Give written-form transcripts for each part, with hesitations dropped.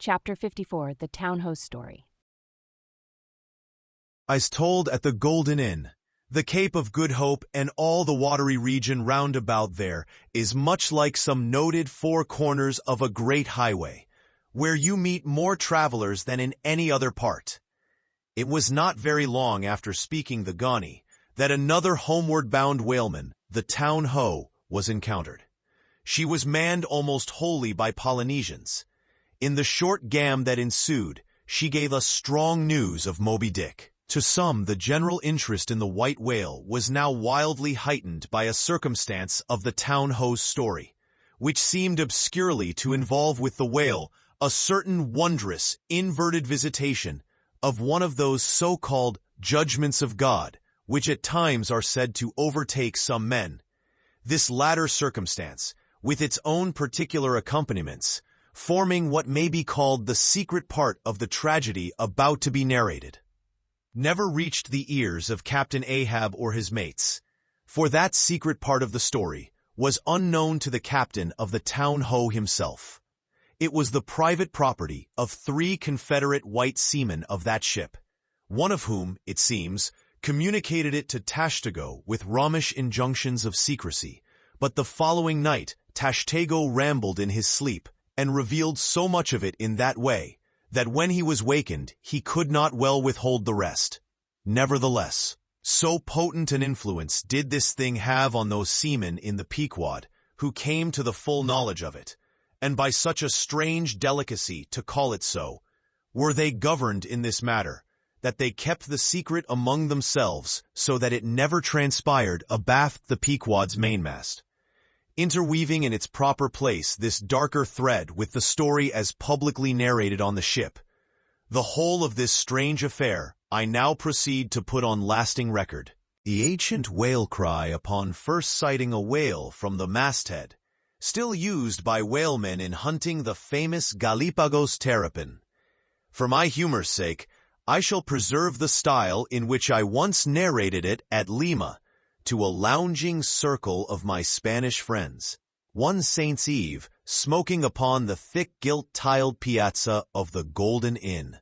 Chapter 54, The Town Ho's Story. I's told at the Golden Inn, the Cape of Good Hope and all the watery region round about there is much like some noted four corners of a great highway, where you meet more travelers than in any other part. It was not very long after speaking the Gawney that another homeward-bound whaleman, the Town Ho, was encountered. She was manned almost wholly by Polynesians. In the short gam that ensued, she gave us strong news of Moby Dick. To some, the general interest in the white whale was now wildly heightened by a circumstance of the Town Ho's story, which seemed obscurely to involve with the whale a certain wondrous, inverted visitation of one of those so-called judgments of God, which at times are said to overtake some men. This latter circumstance, with its own particular accompaniments, forming what may be called the secret part of the tragedy about to be narrated, never reached the ears of Captain Ahab or his mates, for that secret part of the story was unknown to the captain of the Town Ho himself. It was the private property of 3 Confederate white seamen of that ship, one of whom, it seems, communicated it to Tashtego with Romish injunctions of secrecy, but the following night Tashtego rambled in his sleep and revealed so much of it in that way, that when he was wakened, he could not well withhold the rest. Nevertheless, so potent an influence did this thing have on those seamen in the Pequod, who came to the full knowledge of it, and by such a strange delicacy, to call it so, were they governed in this matter, that they kept the secret among themselves, so that it never transpired abaft the Pequod's mainmast. Interweaving in its proper place this darker thread with the story as publicly narrated on the ship, the whole of this strange affair I now proceed to put on lasting record. The ancient whale cry upon first sighting a whale from the masthead, still used by whalemen in hunting the famous Galapagos terrapin. For my humor's sake, I shall preserve the style in which I once narrated it at Lima, to a lounging circle of my Spanish friends, one Saint's Eve, smoking upon the thick gilt-tiled piazza of the Golden Inn.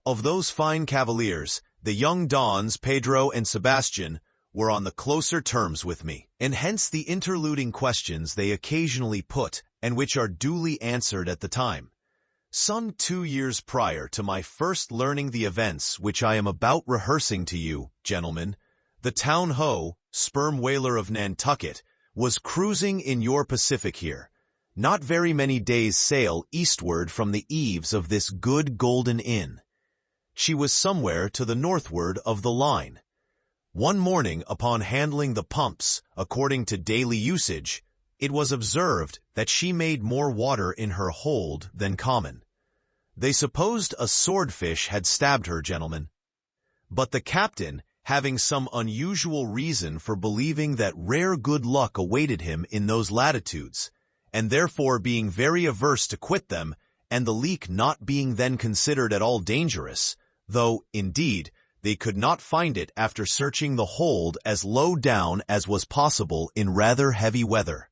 Of those fine cavaliers, the young Dons Pedro and Sebastian were on the closer terms with me, and hence the interluding questions they occasionally put, and which are duly answered at the time. Some 2 years prior to my first learning the events which I am about rehearsing to you, gentlemen, the Town Ho, sperm whaler of Nantucket, was cruising in your Pacific here, not very many days' sail eastward from the eaves of this good Golden Inn. She was somewhere to the northward of the line. One morning, upon handling the pumps, according to daily usage, it was observed that she made more water in her hold than common. They supposed a swordfish had stabbed her, gentlemen. But the captain, having some unusual reason for believing that rare good luck awaited him in those latitudes, and therefore being very averse to quit them, and the leak not being then considered at all dangerous, though, indeed, they could not find it after searching the hold as low down as was possible in rather heavy weather.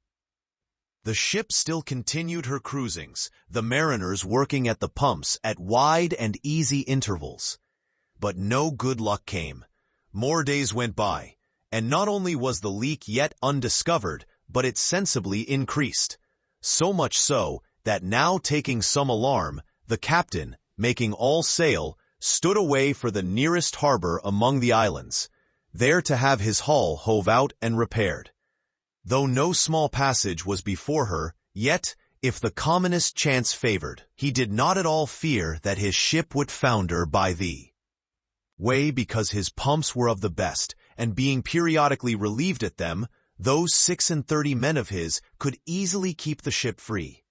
The ship still continued her cruisings, the mariners working at the pumps at wide and easy intervals. But no good luck came. More days went by, and not only was the leak yet undiscovered, but it sensibly increased. So much so, that now taking some alarm, the captain, making all sail, stood away for the nearest harbor among the islands, there to have his hull hove out and repaired. Though no small passage was before her, yet, if the commonest chance favored, he did not at all fear that his ship would founder by the way, because his pumps were of the best, and being periodically relieved at them, those 36 men of his could easily keep the ship free.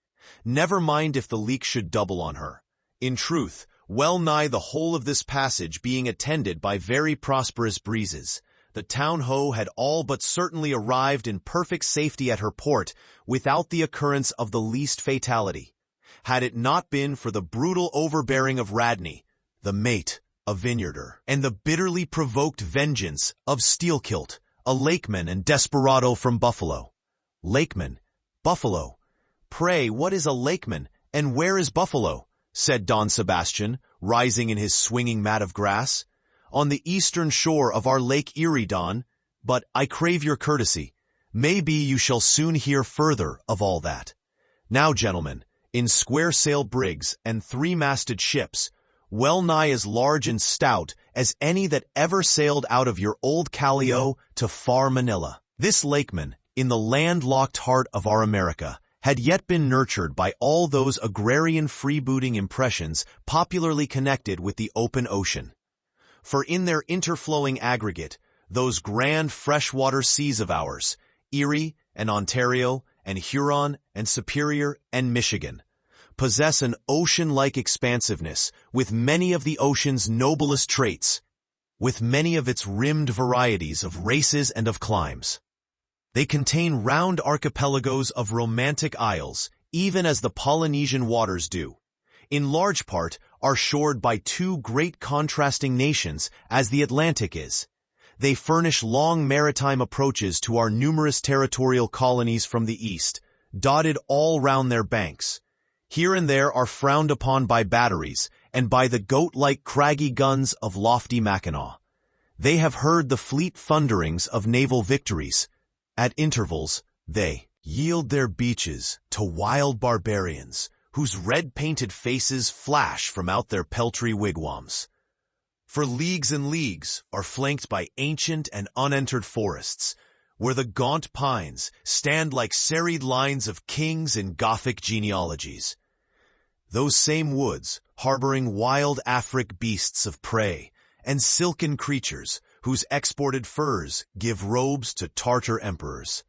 Never mind if the leak should double on her. In truth, well nigh the whole of this passage being attended by very prosperous breezes, the Town Ho had all but certainly arrived in perfect safety at her port without the occurrence of the least fatality. Had it not been for the brutal overbearing of Radney, the mate, a vineyarder, and the bitterly provoked vengeance of Steelkilt, a lakeman and desperado from Buffalo. Lakeman, Buffalo. Pray, what is a lakeman, and where is Buffalo? said Don Sebastian, rising in his swinging mat of grass. "On the eastern shore of our Lake Erie, Don, but I crave your courtesy. Maybe you shall soon hear further of all that. Now, gentlemen, in square-sail brigs and three-masted ships, well nigh as large and stout as any that ever sailed out of your old Callao to far Manila. This lakeman, in the landlocked heart of our America, had yet been nurtured by all those agrarian freebooting impressions popularly connected with the open ocean. For in their interflowing aggregate, those grand freshwater seas of ours, Erie and Ontario and Huron and Superior and Michigan, possess an ocean-like expansiveness with many of the ocean's noblest traits, with many of its rimmed varieties of races and of climes. They contain round archipelagos of romantic isles, even as the Polynesian waters do, in large part are shored by two great contrasting nations as the Atlantic is. They furnish long maritime approaches to our numerous territorial colonies from the east, dotted all round their banks. Here and there are frowned upon by batteries and by the goat-like craggy guns of lofty Mackinaw. They have heard the fleet thunderings of naval victories. At intervals, they yield their beaches to wild barbarians, whose red-painted faces flash from out their peltry wigwams. For leagues and leagues are flanked by ancient and unentered forests, where the gaunt pines stand like serried lines of kings in Gothic genealogies. Those same woods, harboring wild Afric beasts of prey and silken creatures whose exported furs give robes to Tartar emperors.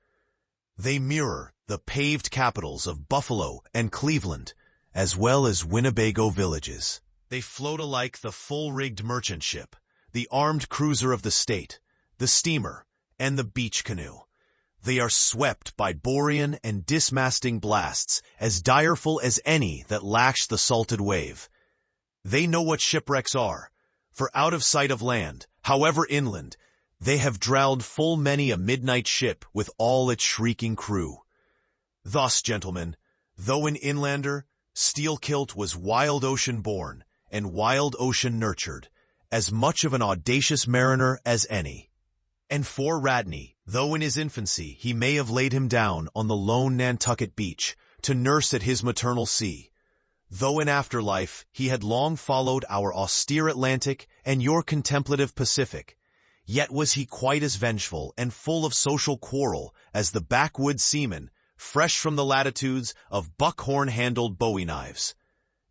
They mirror the paved capitals of Buffalo and Cleveland, as well as Winnebago villages. They float alike the full-rigged merchant ship, the armed cruiser of the state, the steamer, and the beach canoe. They are swept by borean and dismasting blasts as direful as any that lash the salted wave. They know what shipwrecks are, for out of sight of land, however inland, they have drowned full many a midnight ship with all its shrieking crew. Thus, gentlemen, though an inlander, Steelkilt was wild ocean born and wild ocean nurtured, as much of an audacious mariner as any. And for Radney, though in his infancy he may have laid him down on the lone Nantucket beach to nurse at his maternal sea, though in afterlife he had long followed our austere Atlantic and your contemplative Pacific, yet was he quite as vengeful and full of social quarrel as the backwoods seaman, fresh from the latitudes of buckhorn-handled bowie knives.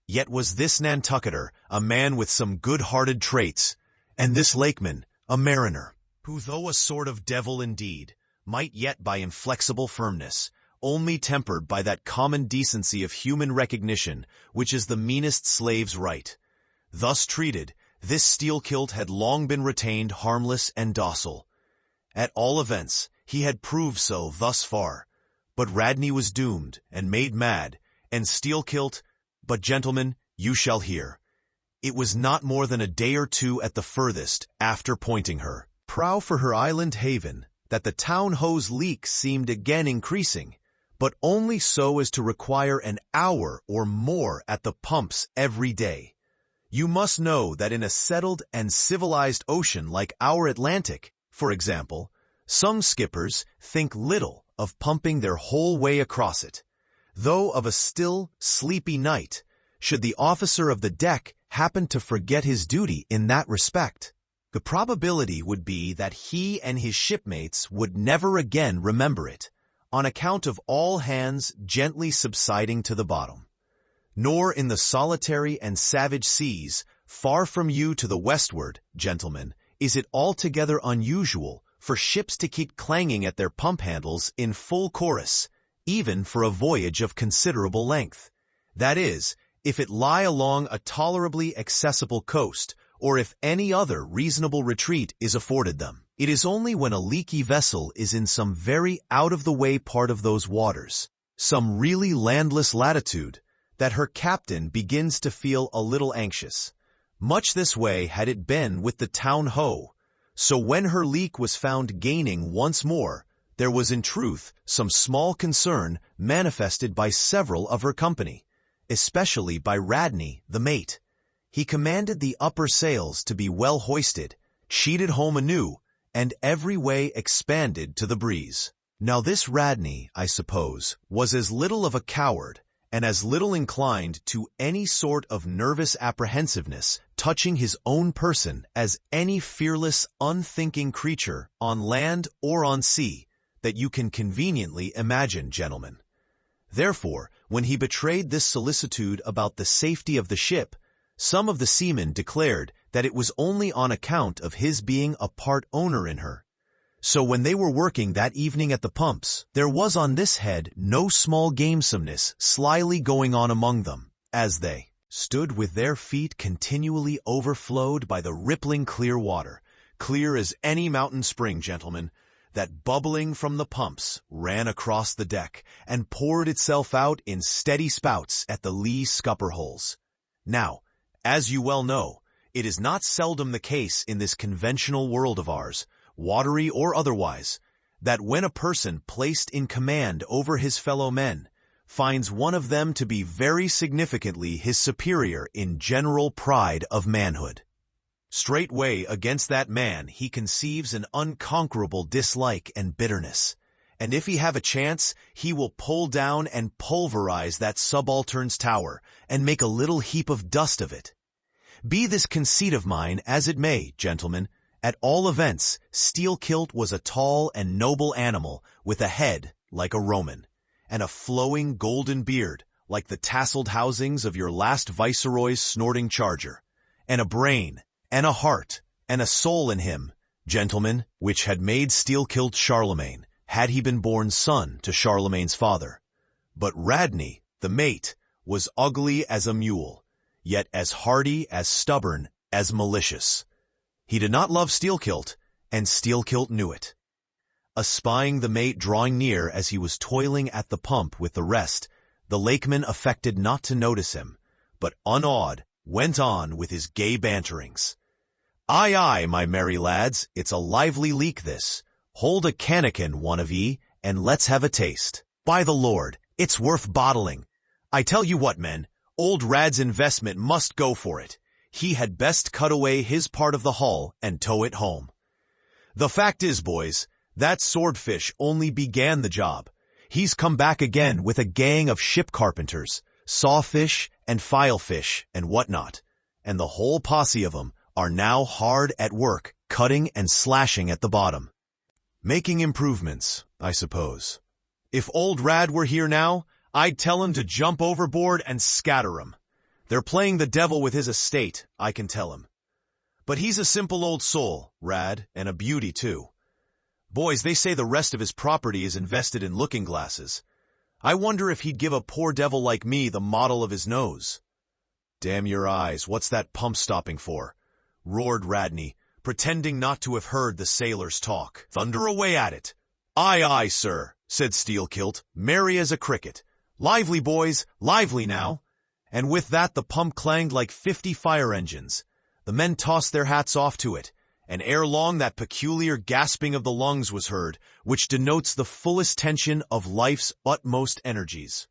Yet was this Nantucketer a man with some good-hearted traits, and this lakeman a mariner, who though a sort of devil indeed, might yet by inflexible firmness, only tempered by that common decency of human recognition which is the meanest slave's right. Thus treated, this Steelkilt had long been retained harmless and docile. At all events, he had proved so thus far. But Radney was doomed and made mad, and Steelkilt, but gentlemen, you shall hear. It was not more than a day or two at the furthest after pointing her prow for her island haven that the town-ho's leaks seemed again increasing, but only so as to require an hour or more at the pumps every day. You must know that in a settled and civilized ocean like our Atlantic, for example, some skippers think little of pumping their whole way across it, though of a still, sleepy night, should the officer of the deck happen to forget his duty in that respect, the probability would be that he and his shipmates would never again remember it, on account of all hands gently subsiding to the bottom. Nor in the solitary and savage seas, far from you to the westward, gentlemen, is it altogether unusual for ships to keep clanging at their pump handles in full chorus, even for a voyage of considerable length. That is, if it lie along a tolerably accessible coast, or if any other reasonable retreat is afforded them. It is only when a leaky vessel is in some very out-of-the-way part of those waters, some really landless latitude, that her captain begins to feel a little anxious. Much this way had it been with the town-ho, so when her leak was found gaining once more, there was in truth some small concern manifested by several of her company, especially by Radney, the mate. He commanded the upper sails to be well hoisted, sheeted home anew, and every way expanded to the breeze. Now this Radney, I suppose, was as little of a coward, and as little inclined to any sort of nervous apprehensiveness touching his own person as any fearless, unthinking creature on land or on sea that you can conveniently imagine, gentlemen. Therefore, when he betrayed this solicitude about the safety of the ship, some of the seamen declared that it was only on account of his being a part owner in her. So when they were working that evening at the pumps, there was on this head no small gamesomeness slyly going on among them, as they stood with their feet continually overflowed by the rippling clear water, clear as any mountain spring, gentlemen, that bubbling from the pumps ran across the deck and poured itself out in steady spouts at the lee scupper holes. Now, as you well know, it is not seldom the case in this conventional world of ours, watery or otherwise, that when a person placed in command over his fellow men finds one of them to be very significantly his superior in general pride of manhood, straightway against that man he conceives an unconquerable dislike and bitterness, and if he have a chance, he will pull down and pulverize that subaltern's tower and make a little heap of dust of it. Be this conceit of mine as it may, gentlemen, at all events, Steelkilt was a tall and noble animal with a head like a Roman, and a flowing golden beard like the tasseled housings of your last viceroy's snorting charger, and a brain, and a heart, and a soul in him, gentlemen, which had made Steelkilt Charlemagne, had he been born son to Charlemagne's father. But Radney, the mate, was ugly as a mule, yet as hardy, as stubborn, as malicious. He did not love Steelkilt, and Steelkilt knew it. Espying the mate drawing near as he was toiling at the pump with the rest, the lakeman affected not to notice him, but unawed went on with his gay banterings. "Aye, aye, my merry lads, it's a lively leak this. Hold a cannikin, one of ye, and let's have a taste. By the Lord, it's worth bottling. I tell you what, men, old Rad's investment must go for it. He had best cut away his part of the hull and tow it home. The fact is, boys, that swordfish only began the job. He's come back again with a gang of ship carpenters, sawfish and filefish and whatnot, and the whole posse of 'em are now hard at work cutting and slashing at the bottom. Making improvements, I suppose. If old Rad were here now, I'd tell him to jump overboard and scatter 'em. They're playing the devil with his estate, I can tell him. But he's a simple old soul, Rad, and a beauty too. Boys, they say the rest of his property is invested in looking-glasses. I wonder if he'd give a poor devil like me the model of his nose." "Damn your eyes, what's that pump stopping for?" roared Radney, pretending not to have heard the sailors talk. "Thunder away at it." "Aye, aye, sir," said Steelkilt, merry as a cricket. "Lively, boys, lively now." And with that the pump clanged like 50 fire engines. The men tossed their hats off to it, and ere long that peculiar gasping of the lungs was heard, which denotes the fullest tension of life's utmost energies.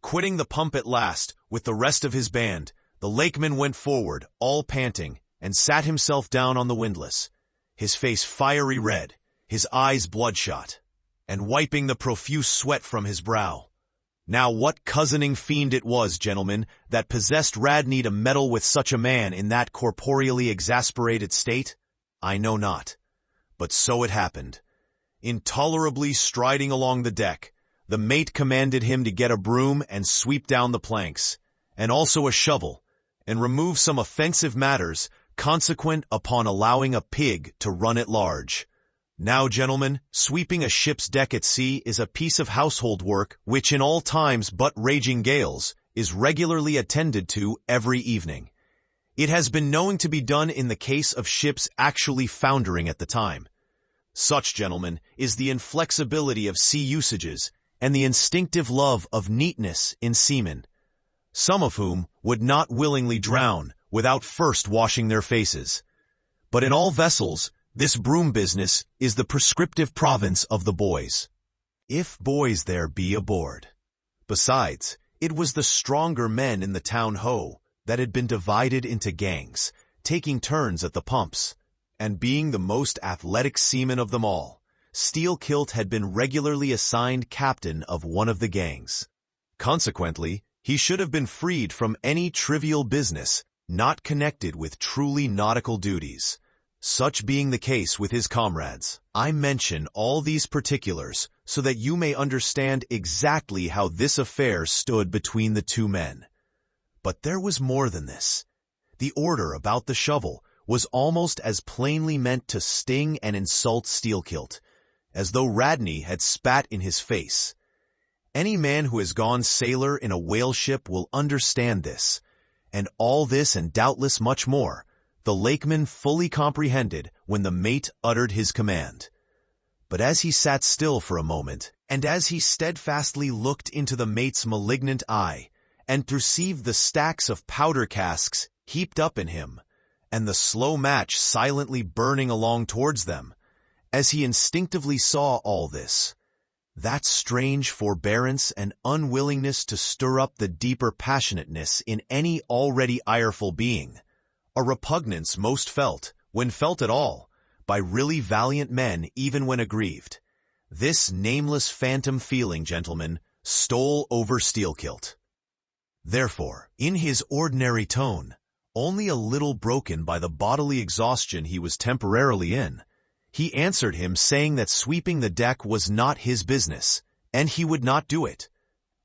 Quitting the pump at last, with the rest of his band, the lakeman went forward, all panting, and sat himself down on the windlass, his face fiery red, his eyes bloodshot, and wiping the profuse sweat from his brow. Now what cozening fiend it was, gentlemen, that possessed Radney to meddle with such a man in that corporeally exasperated state, I know not, but so it happened. Intolerably striding along the deck, the mate commanded him to get a broom and sweep down the planks, and also a shovel, and remove some offensive matters consequent upon allowing a pig to run at large. Now, gentlemen, sweeping a ship's deck at sea is a piece of household work which in all times but raging gales is regularly attended to every evening. It has been known to be done in the case of ships actually foundering at the time. Such, gentlemen, is the inflexibility of sea usages and the instinctive love of neatness in seamen, some of whom would not willingly drown without first washing their faces. But in all vessels, this broom business is the prescriptive province of the boys, if boys there be aboard. Besides, It was the stronger men in the town ho that had been divided into gangs, taking turns at the pumps. And being the most athletic seaman of them all, Steelkilt had been regularly assigned captain of one of the gangs. Consequently, he should have been freed from any trivial business not connected with truly nautical duties. Such being the case with his comrades, I mention all these particulars so that you may understand exactly how this affair stood between the two men. But there was more than this. The order about the shovel was almost as plainly meant to sting and insult Steelkilt, as though Radney had spat in his face. Any man who has gone sailor in a whale ship will understand this, and all this and doubtless much more, the lakeman fully comprehended when the mate uttered his command. But as he sat still for a moment, and as he steadfastly looked into the mate's malignant eye, and perceived the stacks of powder casks heaped up in him, and the slow match silently burning along towards them, as he instinctively saw all this, that strange forbearance and unwillingness to stir up the deeper passionateness in any already ireful being, a repugnance most felt, when felt at all, by really valiant men even when aggrieved. This nameless phantom feeling, gentlemen, stole over Steelkilt. Therefore, in his ordinary tone, only a little broken by the bodily exhaustion he was temporarily in, he answered him saying that sweeping the deck was not his business, and he would not do it.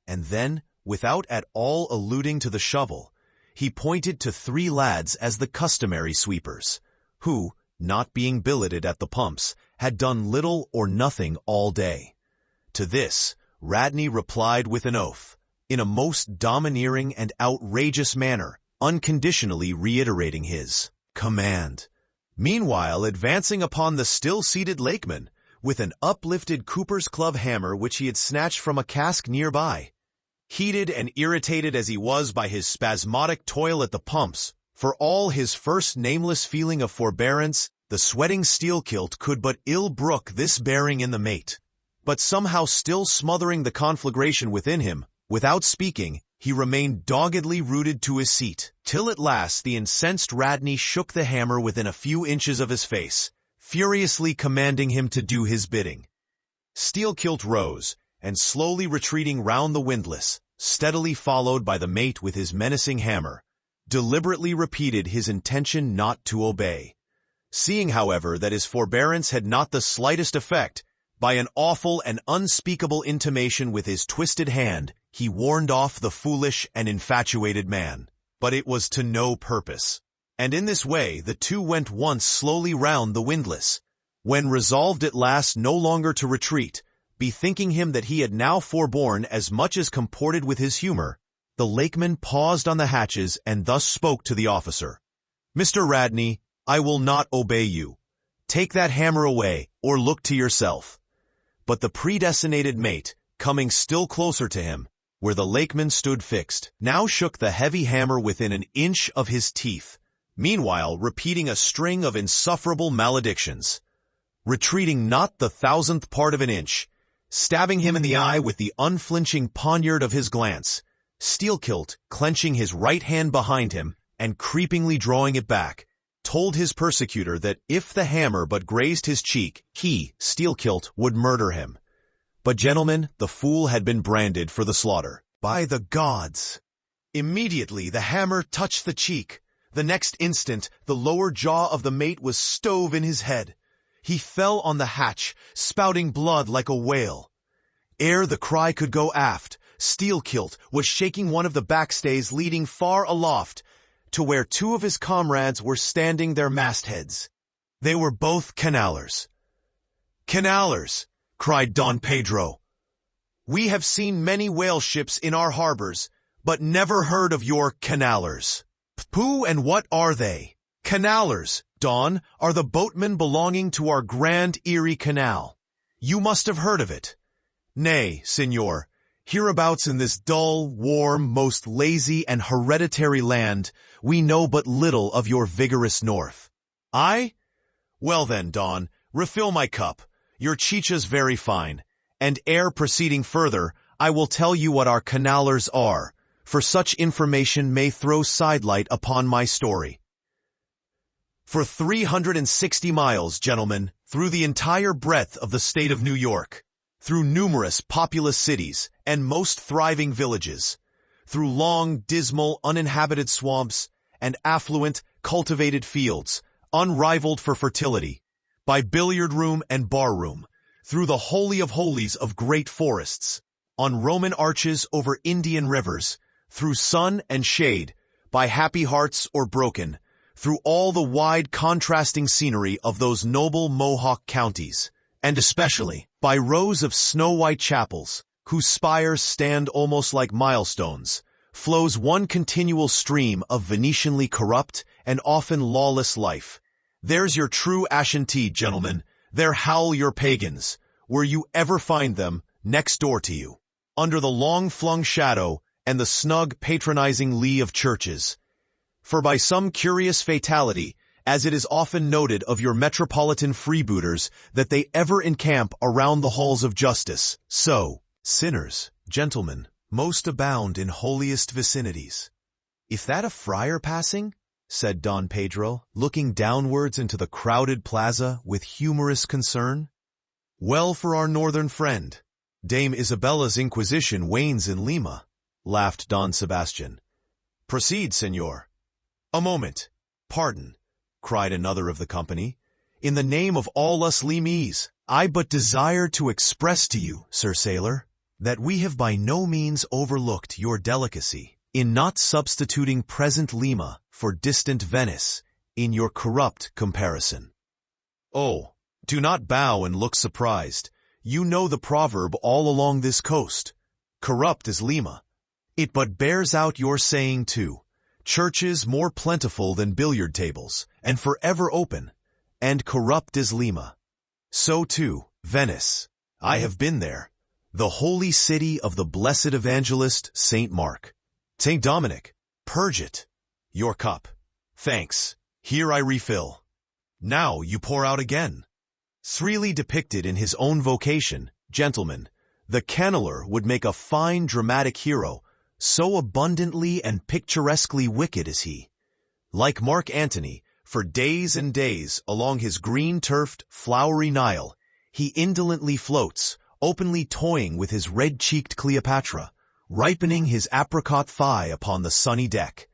And then, without at all alluding to the shovel, he pointed to 3 lads as the customary sweepers, who, not being billeted at the pumps, had done little or nothing all day. To this, Radney replied with an oath, in a most domineering and outrageous manner, unconditionally reiterating his command. Meanwhile, advancing upon the still-seated lakeman, with an uplifted Cooper's Club hammer which he had snatched from a cask nearby. Heated and irritated as he was by his spasmodic toil at the pumps, for all his first nameless feeling of forbearance, the sweating Steelkilt could but ill brook this bearing in the mate. But somehow still smothering the conflagration within him, without speaking, he remained doggedly rooted to his seat, till at last the incensed Radney shook the hammer within a few inches of his face, furiously commanding him to do his bidding. Steelkilt rose, and slowly retreating round the windlass, steadily followed by the mate with his menacing hammer, deliberately repeated his intention not to obey. Seeing, however, that his forbearance had not the slightest effect, by an awful and unspeakable intimation with his twisted hand, he warned off the foolish and infatuated man. But it was to no purpose. And in this way the two went once slowly round the windlass, when resolved at last no longer to retreat, bethinking him that he had now forborne as much as comported with his humor, the lakeman paused on the hatches and thus spoke to the officer. "Mr. Radney, I will not obey you. Take that hammer away, or look to yourself." But the predestinated mate, coming still closer to him, where the lakeman stood fixed, now shook the heavy hammer within an inch of his teeth, meanwhile repeating a string of insufferable maledictions. Retreating not the 1,000th part of an inch, stabbing him in the eye with the unflinching poniard of his glance, Steelkilt, clenching his right hand behind him and creepingly drawing it back, told his persecutor that if the hammer but grazed his cheek, he, Steelkilt, would murder him. But, gentlemen, the fool had been branded for the slaughter. By the gods! Immediately the hammer touched the cheek. The next instant the lower jaw of the mate was stove in his head. He fell on the hatch, spouting blood like a whale. Ere the cry could go aft, Steelkilt was shaking one of the backstays leading far aloft, to where 2 of his comrades were standing their mastheads. They were both canallers. "Canallers!" cried Don Pedro. "We have seen many whale ships in our harbors, but never heard of your canallers." "Who and what are they?" "Canallers, Don, are the boatmen belonging to our Grand Erie Canal. You must have heard of it." "Nay, senor, hereabouts in this dull, warm, most lazy and hereditary land, we know but little of your vigorous north." "I? Well then, Don, refill my cup. Your chicha's very fine, and ere proceeding further, I will tell you what our canalers are, for such information may throw sidelight upon my story. For 360 miles, gentlemen, through the entire breadth of the state of New York, through numerous populous cities and most thriving villages, through long, dismal, uninhabited swamps and affluent, cultivated fields, unrivaled for fertility, by billiard room and bar room, through the holy of holies of great forests, on Roman arches over Indian rivers, through sun and shade, by happy hearts or broken, through all the wide contrasting scenery of those noble Mohawk counties, and especially by rows of snow-white chapels, whose spires stand almost like milestones, flows one continual stream of Venetianly corrupt and often lawless life. There's your true Ashantee, gentlemen. There howl your pagans, where you ever find them, next door to you, under the long-flung shadow and the snug patronizing lee of churches. For by some curious fatality, as it is often noted of your metropolitan freebooters, that they ever encamp around the halls of justice, so sinners, gentlemen, most abound in holiest vicinities. If that a friar passing? Said Don Pedro, looking downwards into the crowded plaza with humorous concern. Well for our northern friend. Dame Isabella's Inquisition wanes in Lima, laughed Don Sebastian. Proceed, senor. A moment. Pardon, cried another of the company. In the name of all us Limese, I but desire to express to you, Sir Sailor, that we have by no means overlooked your delicacy in not substituting present Lima for distant Venice in your corrupt comparison. Oh, do not bow and look surprised. You know the proverb all along this coast. Corrupt is Lima. It but bears out your saying too. Churches more plentiful than billiard tables, and forever open, and corrupt is Lima. So too, Venice. I have been there. The holy city of the blessed evangelist Saint Mark. Saint Dominic, purge it. Your cup. Thanks. Here I refill. Now you pour out again. Freely depicted in his own vocation, gentlemen, the canneller would make a fine dramatic hero, so abundantly and picturesquely wicked is he. Like Mark Antony, for days and days along his green-turfed, flowery Nile, he indolently floats, openly toying with his red-cheeked Cleopatra, ripening his apricot thigh upon the sunny deck.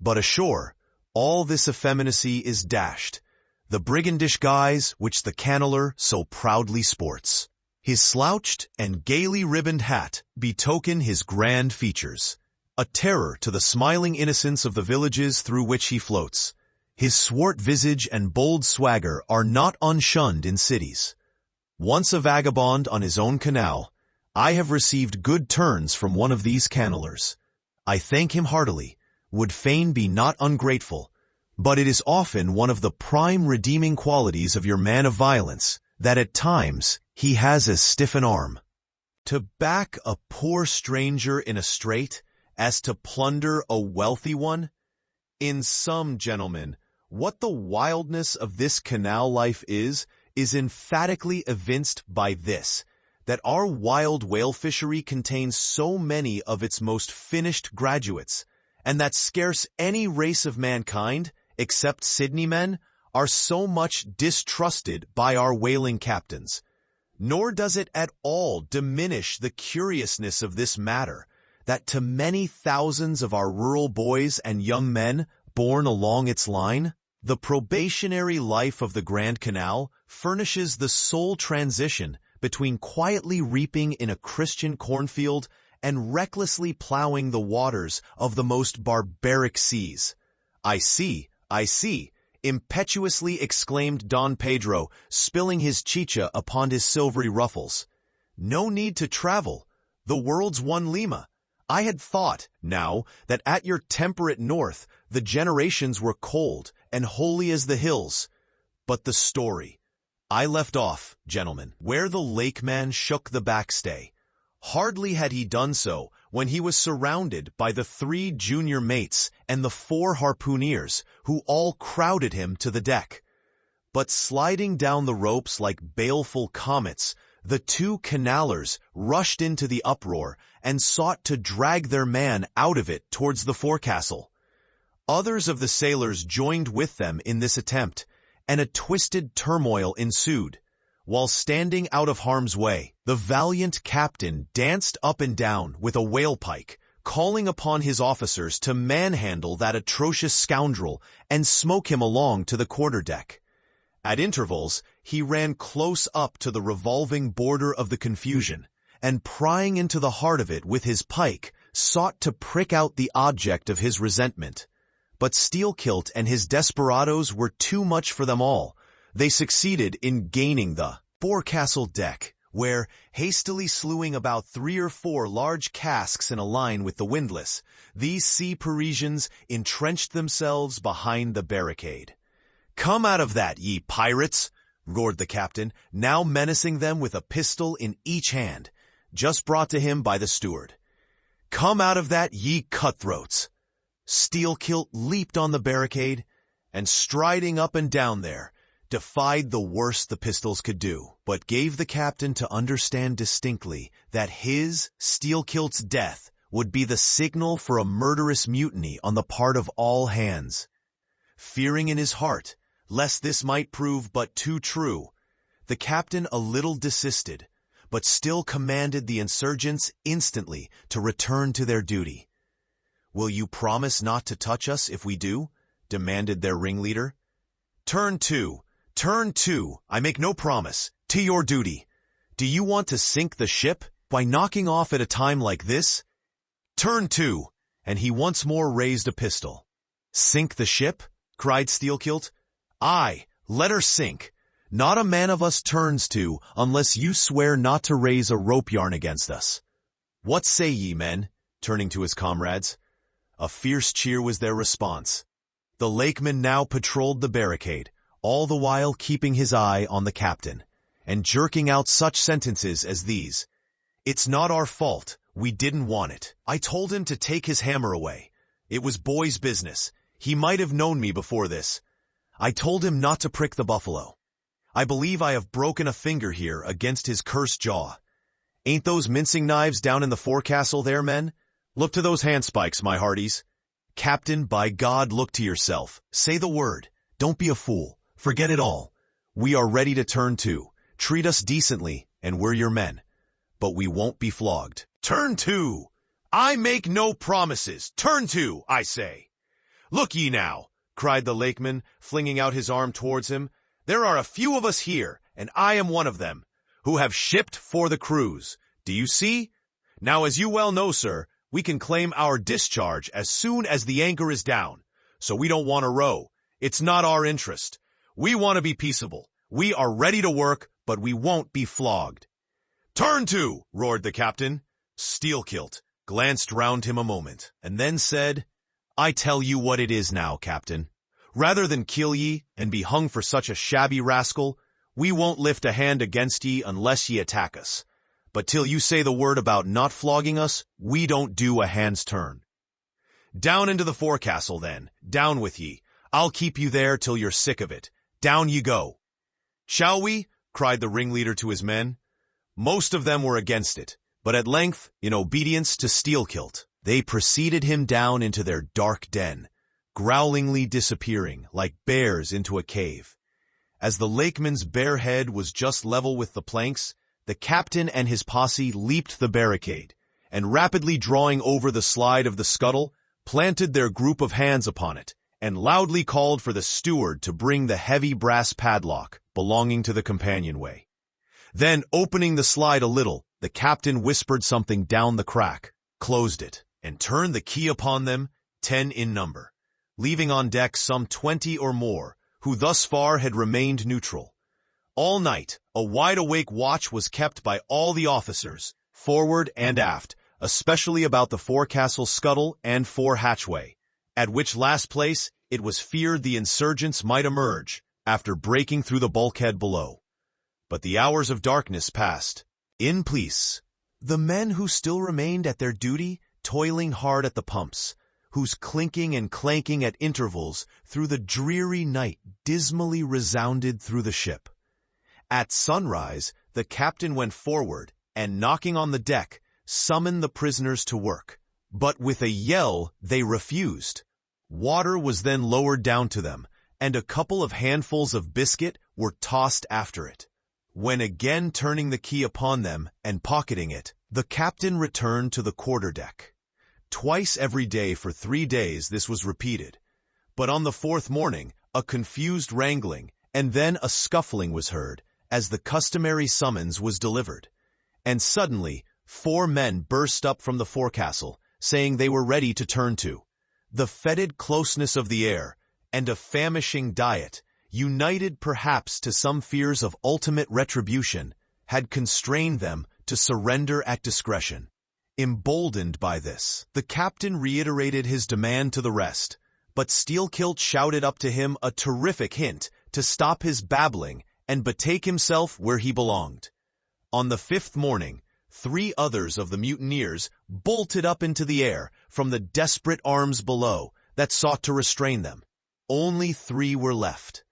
But ashore, all this effeminacy is dashed, the brigandish guise which the canneller so proudly sports. His slouched and gaily ribboned hat betoken his grand features, a terror to the smiling innocence of the villages through which he floats. His swart visage and bold swagger are not unshunned in cities. Once a vagabond on his own canal, I have received good turns from one of these cannellers. I thank him heartily, would fain be not ungrateful, but it is often one of the prime redeeming qualities of your man of violence, that at times he has as stiff an arm. To back a poor stranger in a strait, as to plunder a wealthy one? In sum, gentlemen, what the wildness of this canal life is emphatically evinced by this, that our wild whale fishery contains so many of its most finished graduates, and that scarce any race of mankind, except Sydney men, are so much distrusted by our whaling captains. Nor does it at all diminish the curiousness of this matter, that to many thousands of our rural boys and young men born along its line, the probationary life of the Grand Canal furnishes the sole transition between quietly reaping in a Christian cornfield and recklessly plowing the waters of the most barbaric seas. I see, impetuously exclaimed Don Pedro, spilling his chicha upon his silvery ruffles. No need to travel. The world's one Lima. I had thought, now, that at your temperate north the generations were cold and holy as the hills. But the story. I left off, gentlemen, where the lakeman shook the backstay. Hardly had he done so when he was surrounded by the 3 junior mates and the 4 harpooneers, who all crowded him to the deck. But sliding down the ropes like baleful comets, The two canallers rushed into the uproar and sought to drag their man out of it towards the forecastle. Others of the sailors joined with them in this attempt, and a twisted turmoil ensued. While standing out of harm's way, the valiant captain danced up and down with a whale-pike, calling upon his officers to manhandle that atrocious scoundrel and smoke him along to the quarterdeck. At intervals, he ran close up to the revolving border of the confusion, and prying into the heart of it with his pike, sought to prick out the object of his resentment. But Steelkilt and his desperadoes were too much for them all. They succeeded in gaining the forecastle deck, where, hastily slewing about 3 or 4 large casks in a line with the windlass, these sea Parisians entrenched themselves behind the barricade. "Come out of that, ye pirates!" roared the captain, now menacing them with a pistol in each hand, just brought to him by the steward. "Come out of that, ye cutthroats!" Steelkilt leaped on the barricade, and striding up and down there, defied the worst the pistols could do, but gave the captain to understand distinctly that his, Steelkilt's, death would be the signal for a murderous mutiny on the part of all hands. Fearing in his heart, lest this might prove but too true, the captain a little desisted, but still commanded the insurgents instantly to return to their duty. "Will you promise not to touch us if we do?" demanded their ringleader. Turn to, I make no promise, to your duty. Do you want to sink the ship by knocking off at a time like this? Turn to," and he once more raised a pistol. "Sink the ship?" cried Steelkilt. "Aye, let her sink. Not a man of us turns to, unless you swear not to raise a rope yarn against us. What say ye, men?" turning to his comrades. A fierce cheer was their response. The lakeman now patrolled the barricade, all the while keeping his eye on the captain, and jerking out such sentences as these. "It's not our fault. We didn't want it. I told him to take his hammer away. It was boy's business. He might have known me before this. I told him not to prick the buffalo. I believe I have broken a finger here against his cursed jaw. Ain't those mincing knives down in the forecastle there, men? Look to those handspikes, my hearties. Captain, by God, look to yourself. Say the word. Don't be a fool. Forget it all. We are ready to turn to. Treat us decently, and we're your men. But we won't be flogged. Turn to! I make no promises. Turn to, I say. Look ye now, cried the lakeman, flinging out his arm towards him. There are a few of us here, and I am one of them, who have shipped for the cruise. Do you see? Now, as you well know, sir, we can claim our discharge as soon as the anchor is down, so we don't want to row. It's not our interest. We want to be peaceable. We are ready to work, but we won't be flogged. Turn to, roared the captain. Steelkilt glanced round him a moment, and then said, I tell you what it is now, captain. Rather than kill ye and be hung for such a shabby rascal, we won't lift a hand against ye unless ye attack us. But till you say the word about not flogging us, we don't do a hand's turn. Down into the forecastle, then. Down with ye. I'll keep you there till you're sick of it. Down ye go. Shall we? Cried the ringleader to his men. Most of them were against it, but at length, in obedience to Steelkilt, they preceded him down into their dark den, growlingly disappearing like bears into a cave. As the lakeman's bare head was just level with the planks, the captain and his posse leaped the barricade, and rapidly drawing over the slide of the scuttle, planted their group of hands upon it, and loudly called for the steward to bring the heavy brass padlock belonging to the companionway. Then, opening the slide a little, the captain whispered something down the crack, closed it, and turned the key upon them, 10 in number, leaving on deck some 20 or more, who thus far had remained neutral. All night, a wide-awake watch was kept by all the officers, forward and aft, especially about the forecastle scuttle and fore hatchway, at which last place it was feared the insurgents might emerge after breaking through the bulkhead below. But the hours of darkness passed. In peace, the men who still remained at their duty, toiling hard at the pumps, whose clinking and clanking at intervals through the dreary night dismally resounded through the ship. At sunrise, the captain went forward and, knocking on the deck, summoned the prisoners to work. But with a yell, they refused. Water was then lowered down to them, and a couple of handfuls of biscuit were tossed after it. When again turning the key upon them and pocketing it, the captain returned to the quarterdeck. Twice every day for 3 days this was repeated. But on the 4th morning, a confused wrangling, and then a scuffling was heard, as the customary summons was delivered. And suddenly, 4 men burst up from the forecastle, saying they were ready to turn to. The fetid closeness of the air, and a famishing diet, united perhaps to some fears of ultimate retribution, had constrained them to surrender at discretion. Emboldened by this, the captain reiterated his demand to the rest, but Steelkilt shouted up to him a terrific hint to stop his babbling and betake himself where he belonged. On the 5th morning, 3 others of the mutineers bolted up into the air from the desperate arms below that sought to restrain them. Only 3 were left.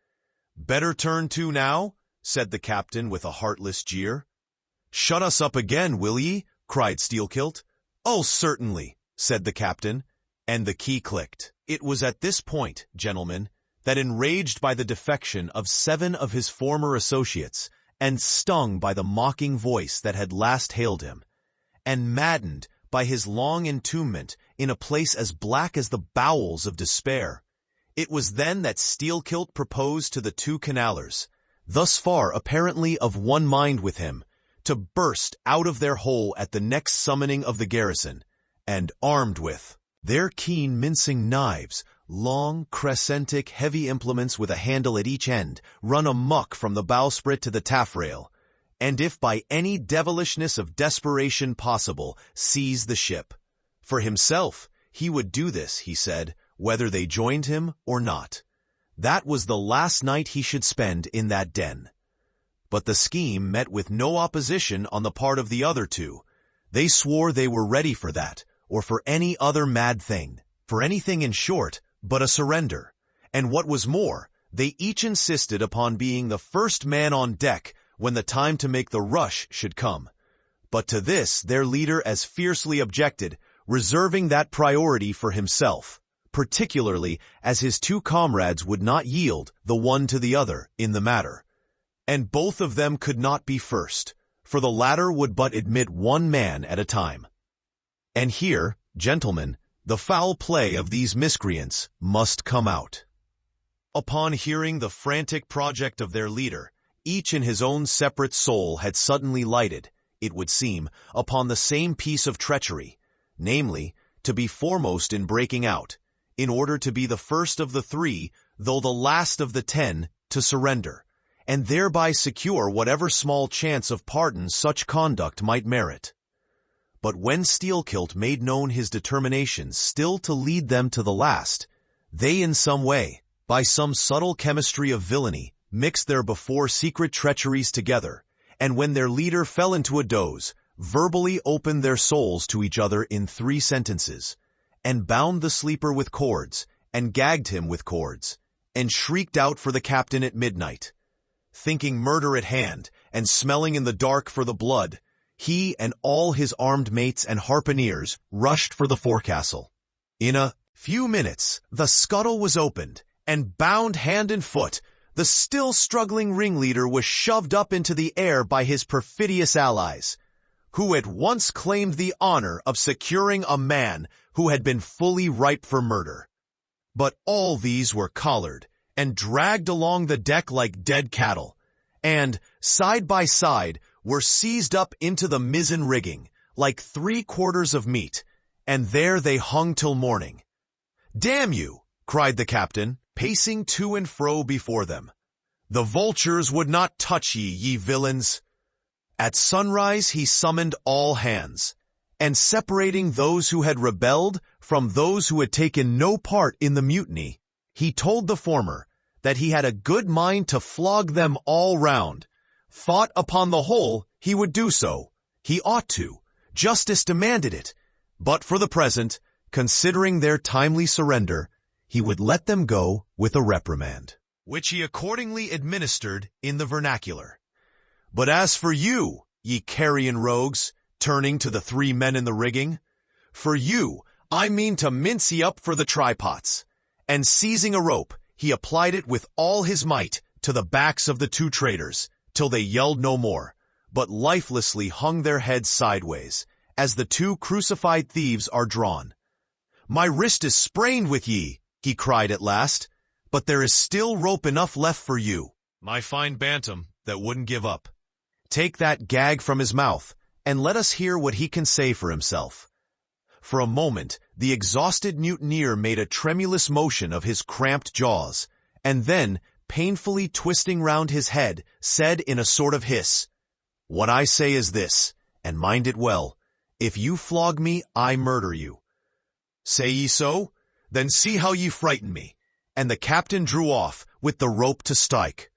"Better turn to now?" said the captain with a heartless jeer. "Shut us up again, will ye?" cried Steelkilt. "Oh, certainly," said the captain, and the key clicked. It was at this point, gentlemen, that, enraged by the defection of 7 of his former associates, and stung by the mocking voice that had last hailed him, and maddened by his long entombment in a place as black as the bowels of despair, it was then that Steelkilt proposed to the 2 canallers, thus far apparently of one mind with him, to burst out of their hole at the next summoning of the garrison, and, armed with their keen mincing knives, long, crescentic, heavy implements with a handle at each end, run amuck from the bowsprit to the taffrail, and if by any devilishness of desperation possible, seize the ship. For himself, he would do this, he said, whether they joined him or not. That was the last night he should spend in that den. But the scheme met with no opposition on the part of the other 2. They swore they were ready for that, or for any other mad thing, for anything in short, but a surrender. And what was more, they each insisted upon being the first man on deck when the time to make the rush should come. But to this their leader as fiercely objected, reserving that priority for himself, particularly as his 2 comrades would not yield the one to the other in the matter. And both of them could not be first, for the latter would but admit 1 man at a time. And here, gentlemen, the foul play of these miscreants must come out. Upon hearing the frantic project of their leader, each in his own separate soul had suddenly lighted, it would seem, upon the same piece of treachery, namely, to be foremost in breaking out, in order to be the first of the 3, though the last of the 10, to surrender, and thereby secure whatever small chance of pardon such conduct might merit. But when Steelkilt made known his determination still to lead them to the last, they in some way, by some subtle chemistry of villainy, mixed their before secret treacheries together, and when their leader fell into a doze, verbally opened their souls to each other in 3 sentences, and bound the sleeper with cords, and gagged him with cords, and shrieked out for the captain at midnight. Thinking murder at hand, and smelling in the dark for the blood, he and all his armed mates and harpooneers rushed for the forecastle. In a few minutes, the scuttle was opened, and bound hand and foot, the still struggling ringleader was shoved up into the air by his perfidious allies, who at once claimed the honor of securing a man who had been fully ripe for murder. But all these were collared and dragged along the deck like dead cattle, and, side by side, were seized up into the mizzen rigging, like 3/4 of meat, and there they hung till morning. "Damn you!" cried the captain, pacing to and fro before them. "The vultures would not touch ye, ye villains." At sunrise he summoned all hands, and separating those who had rebelled from those who had taken no part in the mutiny, he told the former that he had a good mind to flog them all round. Thought upon the whole he would do so. He ought to. Justice demanded it. But for the present, considering their timely surrender, he would let them go with a reprimand, which he accordingly administered in the vernacular. But as for you, ye carrion rogues, turning to the 3 men in the rigging, for you, I mean to mince ye up for the trypots. And seizing a rope, he applied it with all his might to the backs of the 2 traitors, till they yelled no more, but lifelessly hung their heads sideways, as the 2 crucified thieves are drawn. My wrist is sprained with ye, he cried at last, but there is still rope enough left for you, my fine bantam that wouldn't give up. Take that gag from his mouth, and let us hear what he can say for himself. For a moment, the exhausted mutineer made a tremulous motion of his cramped jaws, and then, painfully twisting round his head, said in a sort of hiss, What I say is this, and mind it well, if you flog me, I murder you. Say ye so? Then see how ye frighten me. And the captain drew off, with the rope to strike.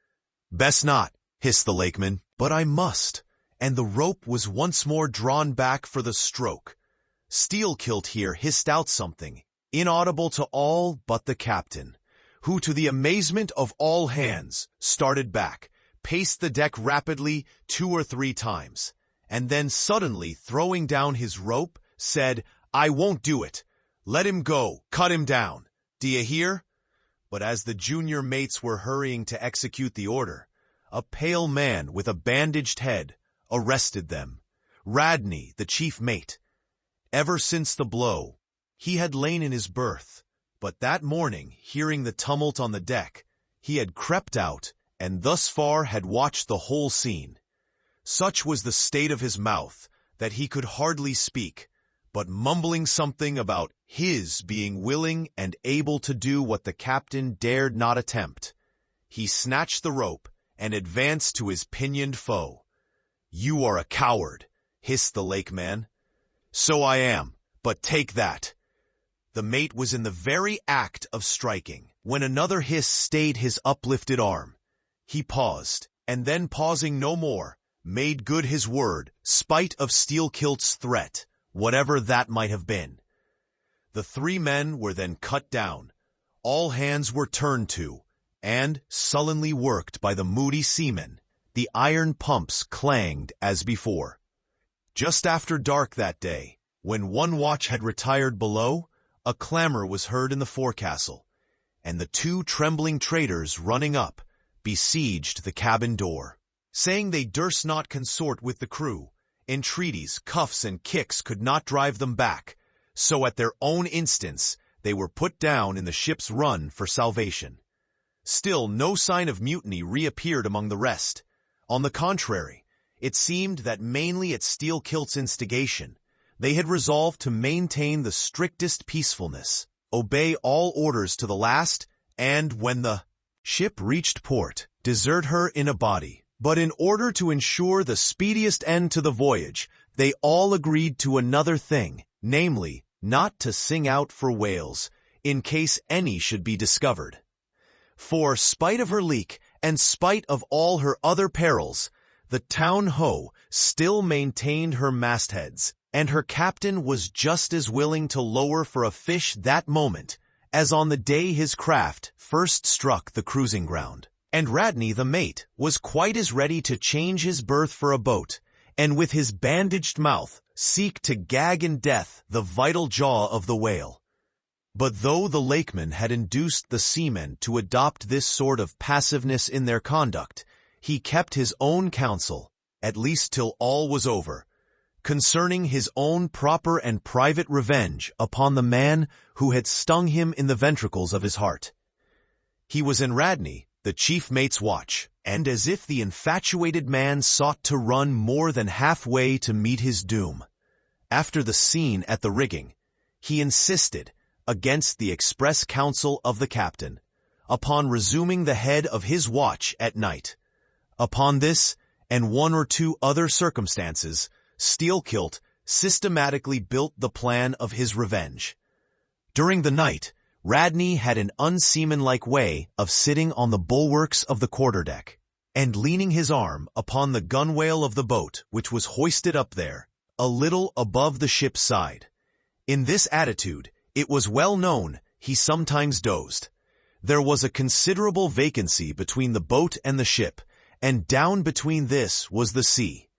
Best not, hissed the lakeman, but I must, and the rope was once more drawn back for the stroke. Steelkilt here hissed out something, inaudible to all but the captain, who, to the amazement of all hands, started back, paced the deck rapidly 2 or 3 times, and then suddenly throwing down his rope, said, I won't do it. Let him go, cut him down. D'ye hear? But as the junior mates were hurrying to execute the order, a pale man with a bandaged head arrested them, Radney, the chief mate. Ever since the blow, he had lain in his berth, but that morning, hearing the tumult on the deck, he had crept out, and thus far had watched the whole scene. Such was the state of his mouth, that he could hardly speak, but mumbling something about his being willing and able to do what the captain dared not attempt, he snatched the rope and advanced to his pinioned foe. You are a coward, hissed the lakeman. So I am, but take that. The mate was in the very act of striking, when another hiss stayed his uplifted arm. He paused, and then pausing no more, made good his word, spite of Steelkilt's threat, whatever that might have been. The 3 men were then cut down. All hands were turned to, and, sullenly worked by the moody seamen, the iron pumps clanged as before. Just after dark that day, when one watch had retired below, a clamor was heard in the forecastle, and the 2 trembling traitors running up, besieged the cabin door, saying they durst not consort with the crew. Entreaties, cuffs, and kicks could not drive them back, so at their own instance they were put down in the ship's run for salvation. Still no sign of mutiny reappeared among the rest. On the contrary, it seemed that mainly at Steelkilt's instigation, they had resolved to maintain the strictest peacefulness, obey all orders to the last, and when the ship reached port, desert her in a body. But in order to ensure the speediest end to the voyage, they all agreed to another thing, namely, not to sing out for whales, in case any should be discovered. For, spite of her leak, and spite of all her other perils, the town-ho still maintained her mastheads, and her captain was just as willing to lower for a fish that moment as on the day his craft first struck the cruising ground. And Radney, the mate, was quite as ready to change his berth for a boat, and with his bandaged mouth seek to gag in death the vital jaw of the whale. But though the lakeman had induced the seamen to adopt this sort of passiveness in their conduct, he kept his own counsel, at least till all was over, concerning his own proper and private revenge upon the man who had stung him in the ventricles of his heart. He was in Radney, the chief mate's watch, and as if the infatuated man sought to run more than halfway to meet his doom. After the scene at the rigging, he insisted, against the express counsel of the captain, upon resuming the head of his watch at night. Upon this, and 1 or 2 other circumstances, Steelkilt systematically built the plan of his revenge. During the night, Radney had an unseamanlike way of sitting on the bulwarks of the quarterdeck, and leaning his arm upon the gunwale of the boat which was hoisted up there, a little above the ship's side. In this attitude, it was well known, he sometimes dozed. There was a considerable vacancy between the boat and the ship, and down between this was the sea.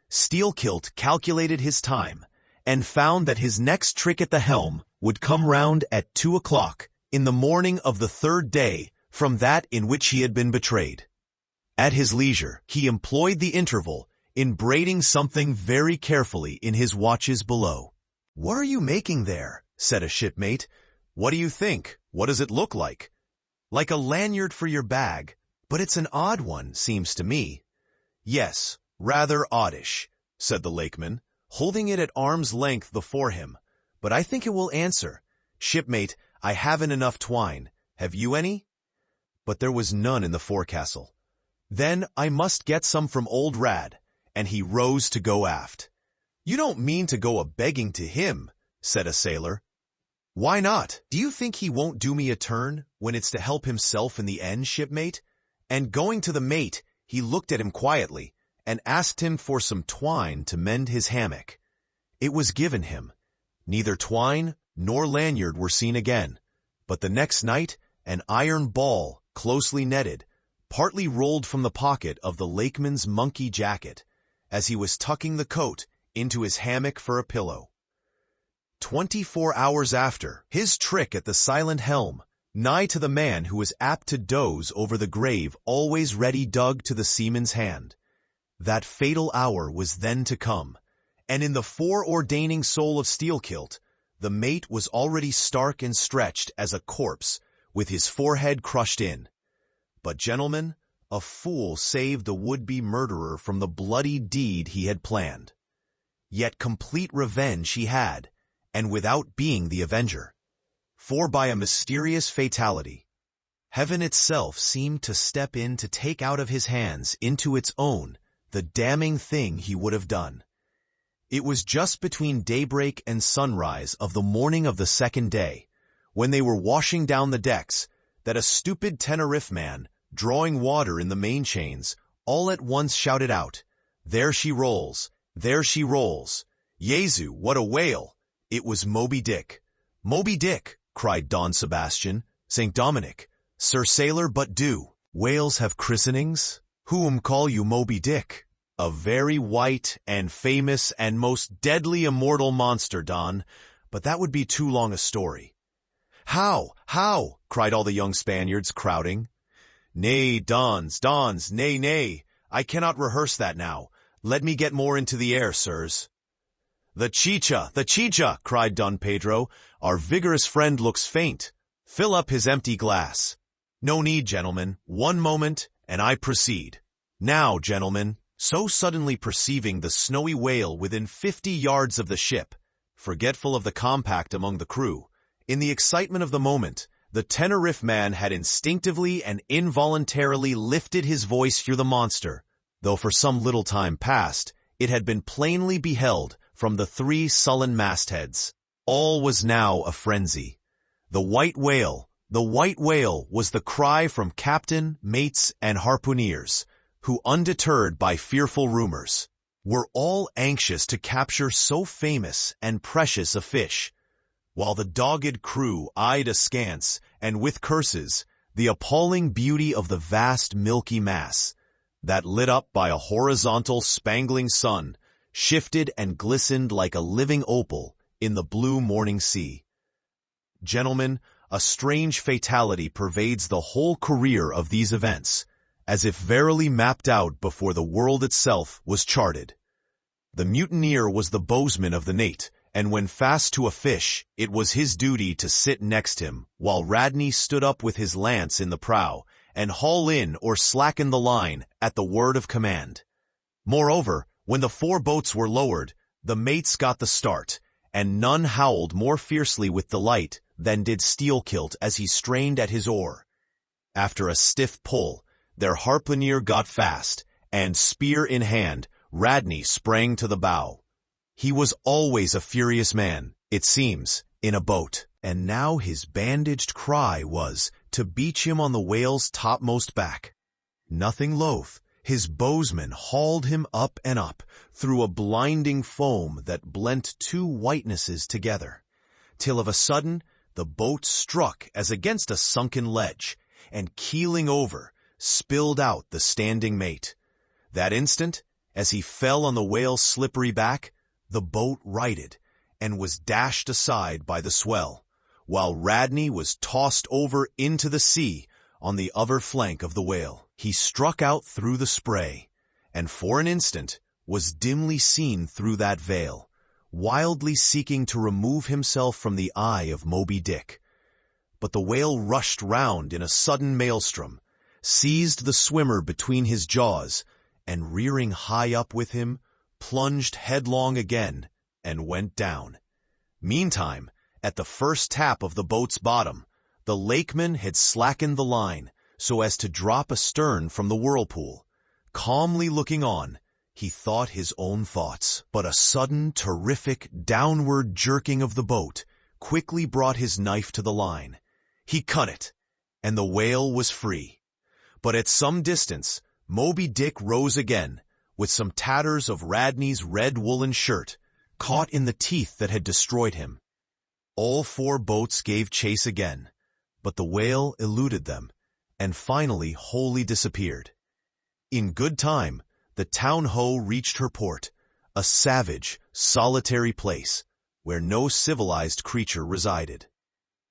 Steelkilt calculated his time, and found that his next trick at the helm would come round at 2 o'clock in the morning of the third day from that in which he had been betrayed. At his leisure, he employed the interval in braiding something very carefully in his watches below. "What are you making there?" said a shipmate. "What do you think? What does it look like?" "Like a lanyard for your bag, but it's an odd one, seems to me." "Yes, rather oddish," said the lakeman, holding it at arm's length before him. "But I think it will answer. Shipmate, I haven't enough twine. Have you any?" But there was none in the forecastle. "Then I must get some from old Rad," and he rose to go aft. "You don't mean to go a-begging to him," said a sailor. "Why not? Do you think he won't do me a turn when it's to help himself in the end, shipmate?" And going to the mate, he looked at him quietly, and asked him for some twine to mend his hammock. It was given him. Neither twine nor lanyard were seen again, but the next night an iron ball, closely netted, partly rolled from the pocket of the lakeman's monkey jacket, as he was tucking the coat into his hammock for a pillow. 24 hours after, his trick at the silent helm, nigh to the man who was apt to doze over the grave always ready dug to the seaman's hand. That fatal hour was then to come, and in the foreordaining soul of Steelkilt, the mate was already stark and stretched as a corpse, with his forehead crushed in. But, gentlemen, a fool saved the would-be murderer from the bloody deed he had planned. Yet complete revenge he had, and without being the avenger. For by a mysterious fatality, heaven itself seemed to step in to take out of his hands into its own the damning thing he would have done. It was just between daybreak and sunrise of the morning of the second day, when they were washing down the decks, that a stupid Tenerife man, drawing water in the main-chains, all at once shouted out, "There she rolls! There she rolls! Jesu, what a whale!" It was Moby Dick. "Moby Dick!" cried Don Sebastian. "St. Dominic, Sir Sailor, but do whales have christenings? Whom call you Moby Dick?" "A very white and famous and most deadly immortal monster, Don, but that would be too long a story." "How? How?" cried all the young Spaniards, crowding. "Nay, Dons, nay, nay, I cannot rehearse that now. Let me get more into the air, sirs." The chicha, cried Don Pedro. "Our vigorous friend looks faint. Fill up his empty glass." "No need, gentlemen. One moment, and I proceed. Now, gentlemen," so suddenly perceiving the snowy whale within 50 yards of the ship, forgetful of the compact among the crew, in the excitement of the moment, the Tenerife man had instinctively and involuntarily lifted his voice for the monster, though for some little time past it had been plainly beheld from the 3 sullen mastheads. All was now a frenzy. The white whale was the cry from captain, mates, and harpooneers, who, undeterred by fearful rumors, were all anxious to capture so famous and precious a fish, while the dogged crew eyed askance, and with curses, the appalling beauty of the vast milky mass, that, lit up by a horizontal spangling sun, shifted and glistened like a living opal in the blue morning sea. Gentlemen, a strange fatality pervades the whole career of these events, as if verily mapped out before the world itself was charted. The mutineer was the bowsman of the Nate, and when fast to a fish, it was his duty to sit next him, while Radney stood up with his lance in the prow, and haul in or slacken the line at the word of command. Moreover, when the 4 boats were lowered, the mates got the start, and none howled more fiercely with delight than did Steelkilt as he strained at his oar. After a stiff pull, their harpooneer got fast, and, spear in hand, Radney sprang to the bow. He was always a furious man, it seems, in a boat, and now his bandaged cry was to beach him on the whale's topmost back. Nothing loath, his bowsman hauled him up and up through a blinding foam that blent 2 whitenesses together, till of a sudden the boat struck as against a sunken ledge, and keeling over, spilled out the standing mate. That instant, as he fell on the whale's slippery back, the boat righted and was dashed aside by the swell, while Radney was tossed over into the sea on the other flank of the whale. He struck out through the spray, and for an instant was dimly seen through that veil, wildly seeking to remove himself from the eye of Moby Dick. But the whale rushed round in a sudden maelstrom, seized the swimmer between his jaws, and rearing high up with him, plunged headlong again and went down. Meantime, at the first tap of the boat's bottom, the lakeman had slackened the line so as to drop astern from the whirlpool. Calmly looking on, he thought his own thoughts, but a sudden, terrific, downward jerking of the boat quickly brought his knife to the line. He cut it, and the whale was free. But at some distance, Moby Dick rose again, with some tatters of Radney's red woolen shirt, caught in the teeth that had destroyed him. All four boats gave chase again, but the whale eluded them, and finally wholly disappeared. In good time, the town-ho reached her port, a savage, solitary place, where no civilized creature resided.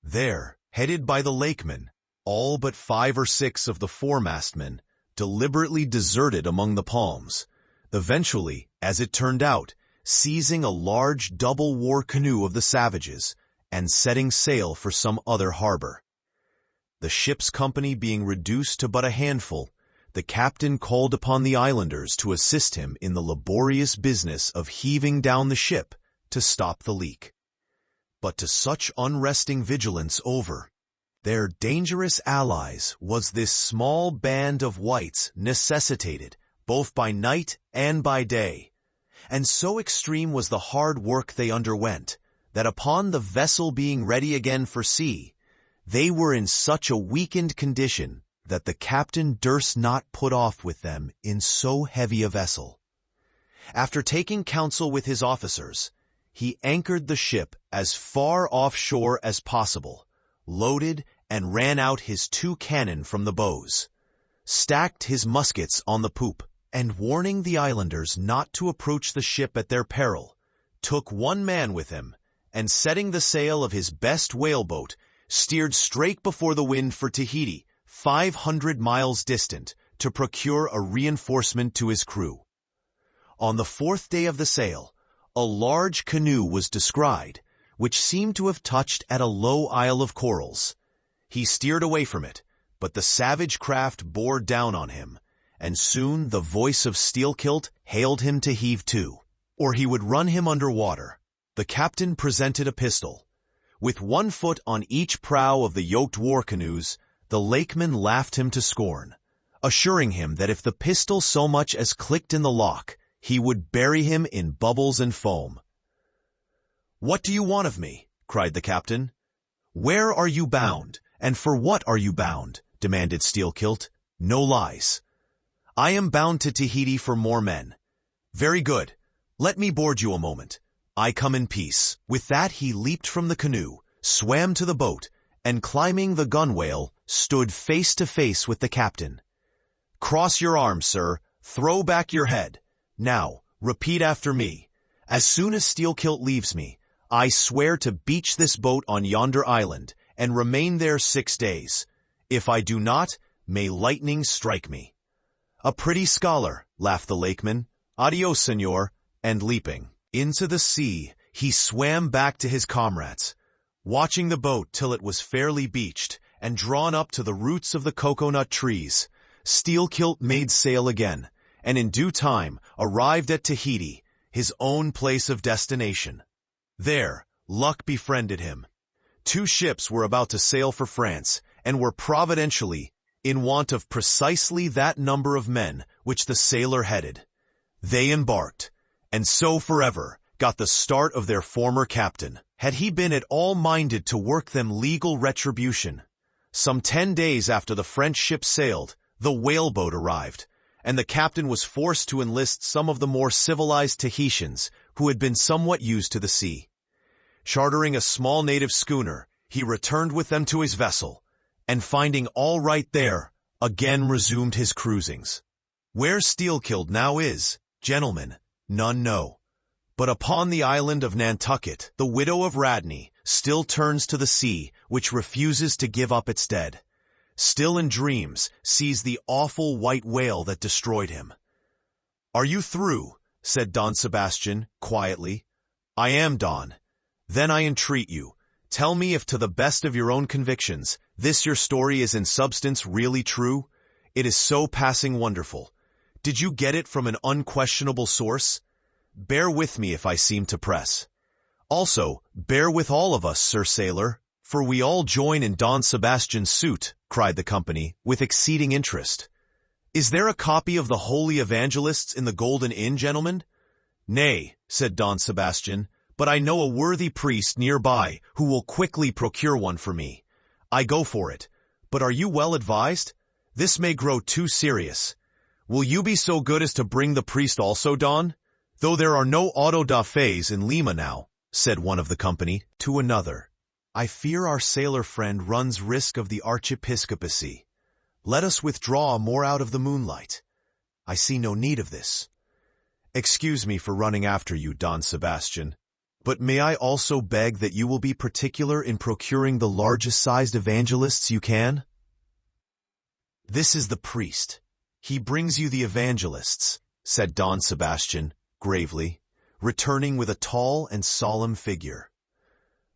There, headed by the lakemen, all but 5 or 6 of the foremastmen deliberately deserted among the palms, eventually, as it turned out, seizing a large double-war canoe of the savages and setting sail for some other harbor. The ship's company being reduced to but a handful, the captain called upon the islanders to assist him in the laborious business of heaving down the ship to stop the leak. But to such unresting vigilance over their dangerous allies was this small band of whites necessitated, both by night and by day, and so extreme was the hard work they underwent, that upon the vessel being ready again for sea, they were in such a weakened condition that the captain durst not put off with them in so heavy a vessel. After taking counsel with his officers, he anchored the ship as far offshore as possible, loaded and ran out his 2 cannon from the bows, stacked his muskets on the poop, and warning the islanders not to approach the ship at their peril, took 1 man with him, and setting the sail of his best whaleboat, steered straight before the wind for Tahiti, 500 miles distant, to procure a reinforcement to his crew. On the 4th day of the sail, a large canoe was descried, which seemed to have touched at a low isle of corals. He steered away from it, but the savage craft bore down on him, and soon the voice of Steelkilt hailed him to heave to, or he would run him under water. The captain presented a pistol. With 1 foot on each prow of the yoked war canoes, the lakeman laughed him to scorn, assuring him that if the pistol so much as clicked in the lock, he would bury him in bubbles and foam. "What do you want of me?" cried the captain. "Where are you bound, and for what are you bound?" demanded Steelkilt. "No lies." "I am bound to Tahiti for more men." "Very good. Let me board you a moment. I come in peace." With that he leaped from the canoe, swam to the boat, and climbing the gunwale, stood face to face with the captain. "Cross your arms, sir. Throw back your head. Now, repeat after me. As soon as Steelkilt leaves me, I swear to beach this boat on yonder island, and remain there 6 days. If I do not, may lightning strike me." "A pretty scholar," laughed the lakeman. "Adios, senor," and leaping into the sea, he swam back to his comrades, watching the boat till it was fairly beached and drawn up to the roots of the cocoa-nut trees. Steelkilt made sail again, and in due time arrived at Tahiti, his own place of destination. There, luck befriended him. 2 ships were about to sail for France, and were providentially in want of precisely that number of men which the sailor headed. They embarked, and so forever got the start of their former captain, had he been at all minded to work them legal retribution. Some 10 days after the French ship sailed, the whaleboat arrived, and the captain was forced to enlist some of the more civilized Tahitians who had been somewhat used to the sea. Chartering a small native schooner, he returned with them to his vessel, and finding all right there, again resumed his cruisings. Where Steelkilt now is, gentlemen, none know. But upon the island of Nantucket, the widow of Radney still turns to the sea, which refuses to give up its dead. Still in dreams sees the awful white whale that destroyed him. "Are you through?" said Don Sebastian, quietly. "I am, Don." "Then I entreat you, tell me if to the best of your own convictions, this your story is in substance really true. It is so passing wonderful. Did you get it from an unquestionable source? Bear with me if I seem to press. Also, bear with all of us, Sir Sailor, for we all join in Don Sebastian's suit," cried the company, with exceeding interest. "Is there a copy of the Holy Evangelists in the Golden Inn, gentlemen?" "Nay," said Don Sebastian, "but I know a worthy priest nearby who will quickly procure one for me. I go for it. But are you well advised? This may grow too serious. Will you be so good as to bring the priest also, Don? Though there are no auto-da-fés in Lima now," said one of the company to another. "I fear our sailor friend runs risk of the archiepiscopacy. Let us withdraw more out of the moonlight. I see no need of this. Excuse me for running after you, Don Sebastian, but may I also beg that you will be particular in procuring the largest-sized evangelists you can? This is the priest. He brings you the evangelists," said Don Sebastian, gravely, returning with a tall and solemn figure.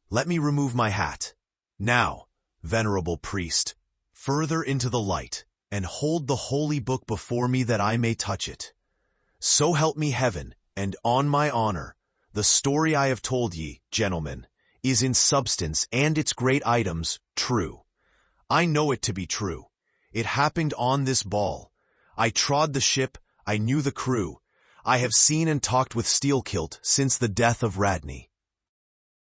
"Let me remove my hat. Now, venerable priest, further into the light, and hold the holy book before me that I may touch it. So help me heaven, and on my honor, the story I have told ye, gentlemen, is in substance and its great items true. I know it to be true. It happened on this ball. I trod the ship, I knew the crew. I have seen and talked with Steelkilt since the death of Radney.